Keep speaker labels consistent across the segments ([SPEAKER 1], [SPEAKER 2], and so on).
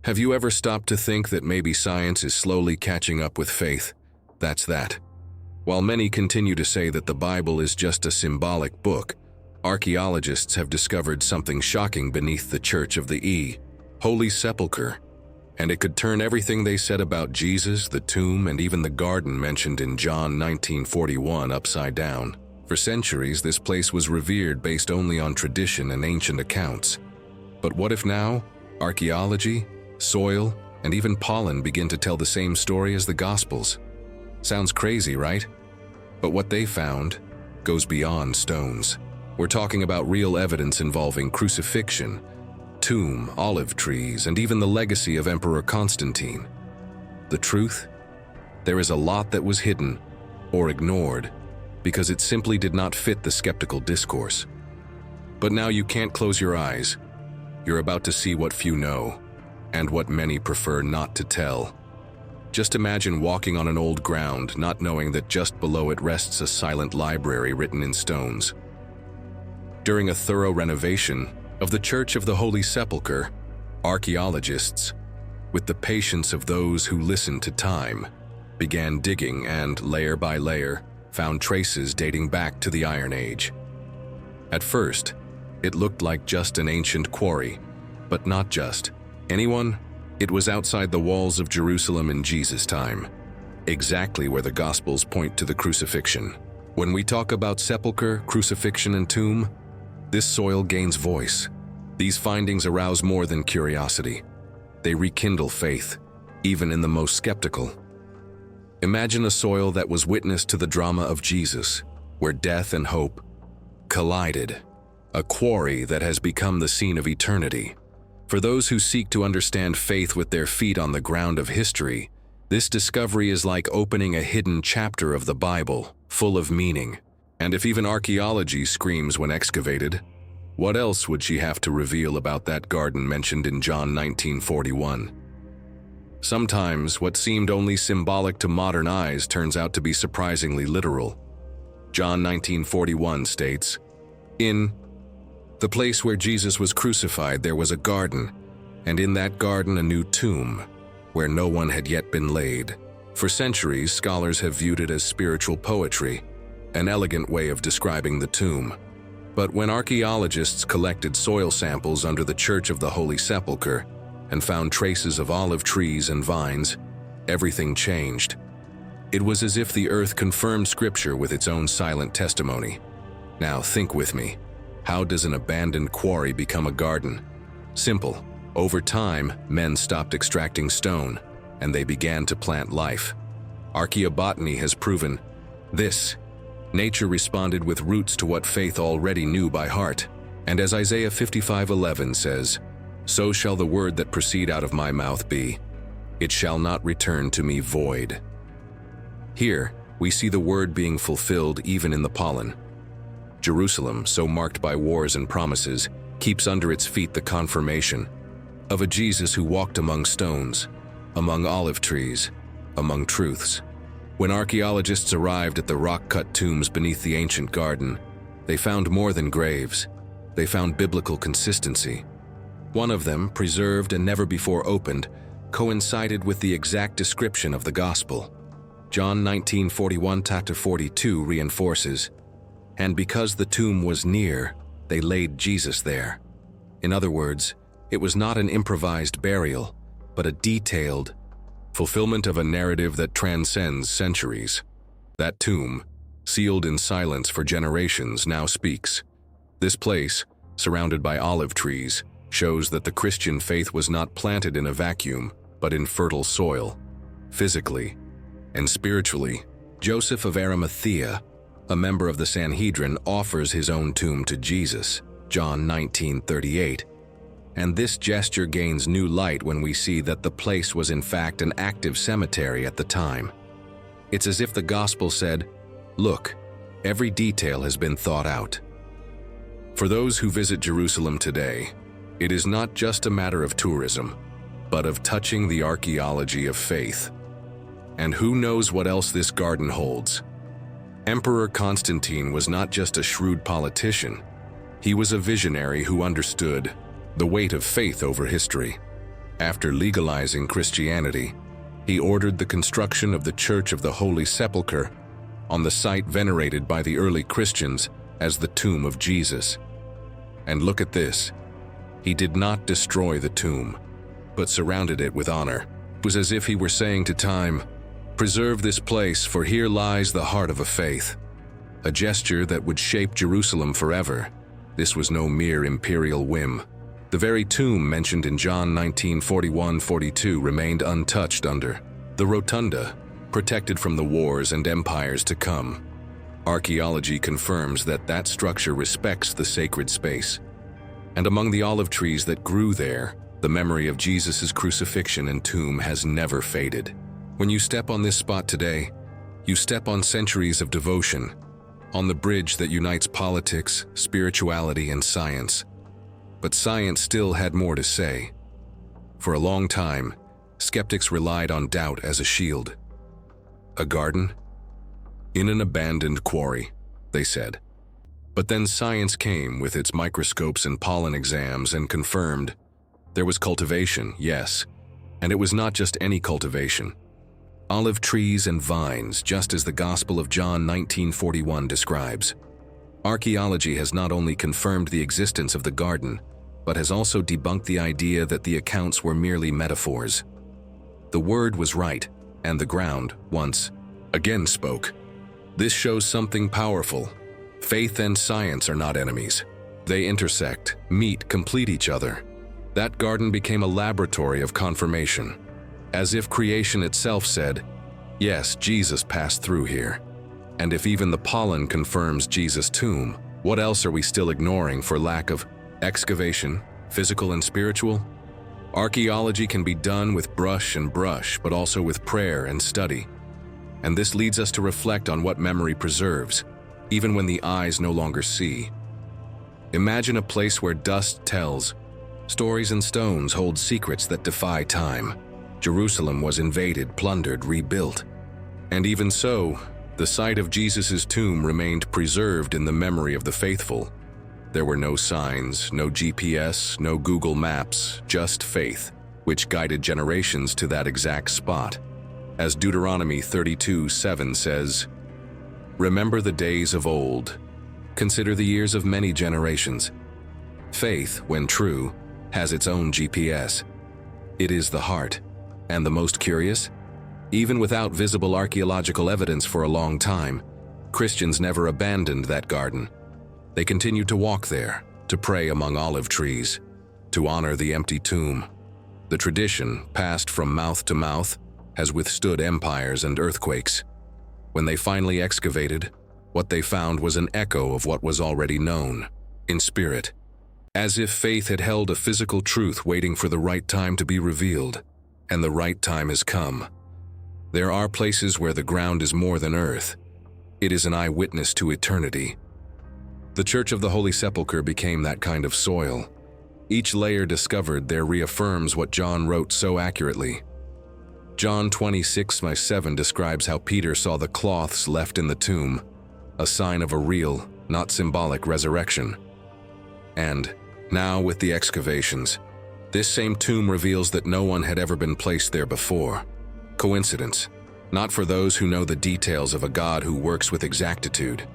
[SPEAKER 1] Have you ever stopped to think that maybe science is slowly catching up with faith? That's that. While many continue to say that the Bible is just a symbolic book, archaeologists have discovered something shocking beneath the Church of the Holy Sepulchre. And it could turn everything they said about Jesus, the tomb, and even the garden mentioned in John 19:41 upside down. For centuries, this place was revered based only on tradition and ancient accounts. But what if now, archaeology, soil, and even pollen begin to tell the same story as the Gospels? Sounds crazy, right? But what they found goes beyond stones. We're talking about real evidence involving crucifixion, tomb, olive trees, and even the legacy of Emperor Constantine. The truth? There is a lot that was hidden or ignored because it simply did not fit the skeptical discourse. But now you can't close your eyes. You're about to see what few know, and what many prefer not to tell. Just imagine walking on an old ground, not knowing that just below it rests a silent library written in stones. During a thorough renovation of the Church of the Holy Sepulchre, archaeologists, with the patience of those who listen to time, began digging and, layer by layer, found traces dating back to the Iron Age. At first, it looked like just an ancient quarry, but not just. Anyone? It was outside the walls of Jerusalem in Jesus' time, exactly where the Gospels point to the crucifixion. When we talk about sepulchre, crucifixion, and tomb, this soil gains voice. These findings arouse more than curiosity. They rekindle faith, even in the most skeptical. Imagine a soil that was witness to the drama of Jesus, where death and hope collided. A quarry that has become the scene of eternity. For those who seek to understand faith with their feet on the ground of history, this discovery is like opening a hidden chapter of the Bible, full of meaning. And if even archaeology screams when excavated, what else would she have to reveal about that garden mentioned in John 19:41? Sometimes what seemed only symbolic to modern eyes turns out to be surprisingly literal. John 19:41 states, "In the place where Jesus was crucified, there was a garden, and in that garden a new tomb, where no one had yet been laid." For centuries, scholars have viewed it as spiritual poetry, an elegant way of describing the tomb. But when archaeologists collected soil samples under the Church of the Holy Sepulchre and found traces of olive trees and vines, everything changed. It was as if the earth confirmed Scripture with its own silent testimony. Now think with me. How does an abandoned quarry become a garden? Simple. Over time, men stopped extracting stone, and they began to plant life. Archaeobotany has proven this. Nature responded with roots to what faith already knew by heart. And as Isaiah 55:11 says, "So shall the word that proceed out of my mouth be. It shall not return to me void." Here, we see the word being fulfilled even in the pollen. Jerusalem, so marked by wars and promises, keeps under its feet the confirmation of a Jesus who walked among stones, among olive trees, among truths. When archaeologists arrived at the rock-cut tombs beneath the ancient garden, they found more than graves. They found biblical consistency. One of them, preserved and never before opened, coincided with the exact description of the Gospel. John 19:41-42 reinforces, "And because the tomb was near, they laid Jesus there." In other words, it was not an improvised burial, but a detailed fulfillment of a narrative that transcends centuries. That tomb, sealed in silence for generations, now speaks. This place, surrounded by olive trees, shows that the Christian faith was not planted in a vacuum, but in fertile soil. Physically and spiritually, Joseph of Arimathea, a member of the Sanhedrin, offers his own tomb to Jesus, John 19:38. And this gesture gains new light when we see that the place was in fact an active cemetery at the time. It's as if the gospel said, "Look, every detail has been thought out." For those who visit Jerusalem today, it is not just a matter of tourism, but of touching the archaeology of faith. And who knows what else this garden holds? Emperor Constantine was not just a shrewd politician. He was a visionary who understood the weight of faith over history. After legalizing Christianity, he ordered the construction of the Church of the Holy Sepulchre on the site venerated by the early Christians as the tomb of Jesus. And look at this. He did not destroy the tomb, but surrounded it with honor. It was as if he were saying to time, "Preserve this place, for here lies the heart of a faith." A gesture that would shape Jerusalem forever. This was no mere imperial whim. The very tomb mentioned in John 19:41-42 remained untouched under the rotunda, protected from the wars and empires to come. Archaeology confirms that that structure respects the sacred space. And among the olive trees that grew there, the memory of Jesus' crucifixion and tomb has never faded. When you step on this spot today, you step on centuries of devotion, on the bridge that unites politics, spirituality, and science. But science still had more to say. For a long time, skeptics relied on doubt as a shield. A garden? In an abandoned quarry, they said. But then science came with its microscopes and pollen exams and confirmed there was cultivation, yes, and it was not just any cultivation. Olive trees and vines, just as the Gospel of John 19:41 describes. Archaeology has not only confirmed the existence of the garden, but has also debunked the idea that the accounts were merely metaphors. The word was right, and the ground, once again, spoke. This shows something powerful. Faith and science are not enemies. They intersect, meet, complete each other. That garden became a laboratory of confirmation, as if creation itself said, "Yes, Jesus passed through here." And if even the pollen confirms Jesus' tomb, what else are we still ignoring for lack of excavation, physical and spiritual? Archaeology can be done with brush, but also with prayer and study. And this leads us to reflect on what memory preserves, even when the eyes no longer see. Imagine a place where dust tells. Stories and stones hold secrets that defy time. Jerusalem was invaded, plundered, rebuilt. And even so, the site of Jesus' tomb remained preserved in the memory of the faithful. There were no signs, no GPS, no Google Maps, just faith, which guided generations to that exact spot. As Deuteronomy 32:7 says, "Remember the days of old. Consider the years of many generations." Faith, when true, has its own GPS. It is the heart. And the most curious? Even without visible archaeological evidence for a long time, Christians never abandoned that garden. They continued to walk there, to pray among olive trees, to honor the empty tomb. The tradition, passed from mouth to mouth, has withstood empires and earthquakes. When they finally excavated, what they found was an echo of what was already known, in spirit, as if faith had held a physical truth waiting for the right time to be revealed, and the right time has come. There are places where the ground is more than earth. It is an eyewitness to eternity. The Church of the Holy Sepulchre became that kind of soil. Each layer discovered there reaffirms what John wrote so accurately. John 26:7 describes how Peter saw the cloths left in the tomb, a sign of a real, not symbolic resurrection. And now with the excavations, this same tomb reveals that no one had ever been placed there before. Coincidence? Not for those who know the details of a God who works with exactitude.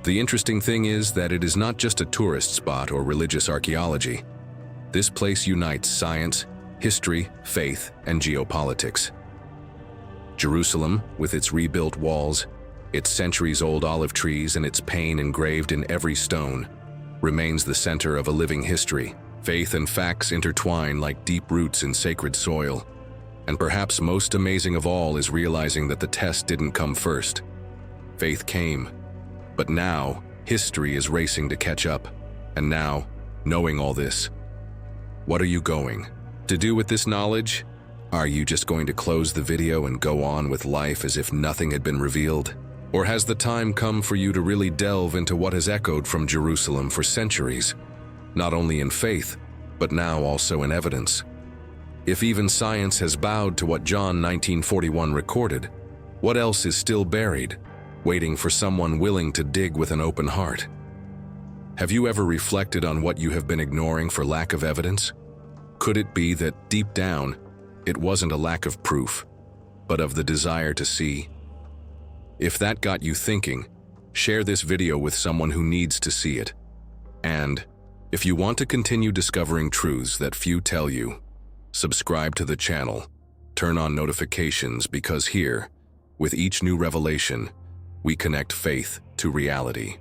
[SPEAKER 1] The interesting thing is that it is not just a tourist spot or religious archaeology. This place unites science, history, faith, and geopolitics. Jerusalem, with its rebuilt walls, its centuries-old olive trees, and its pain engraved in every stone, remains the center of a living history. Faith and facts intertwine like deep roots in sacred soil. And perhaps most amazing of all is realizing that the test didn't come first. Faith came. But now, history is racing to catch up. And now, knowing all this, what are you going to do with this knowledge? Are you just going to close the video and go on with life as if nothing had been revealed? Or has the time come for you to really delve into what has echoed from Jerusalem for centuries, not only in faith, but now also in evidence? If even science has bowed to what John 19:41 recorded, what else is still buried, waiting for someone willing to dig with an open heart? Have you ever reflected on what you have been ignoring for lack of evidence? could it be that, deep down, it wasn't a lack of proof, but of the desire to see? If that got you thinking, share this video with someone who needs to see it. And, if you want to continue discovering truths that few tell you, subscribe to the channel, turn on notifications, because here, with each new revelation, we connect faith to reality.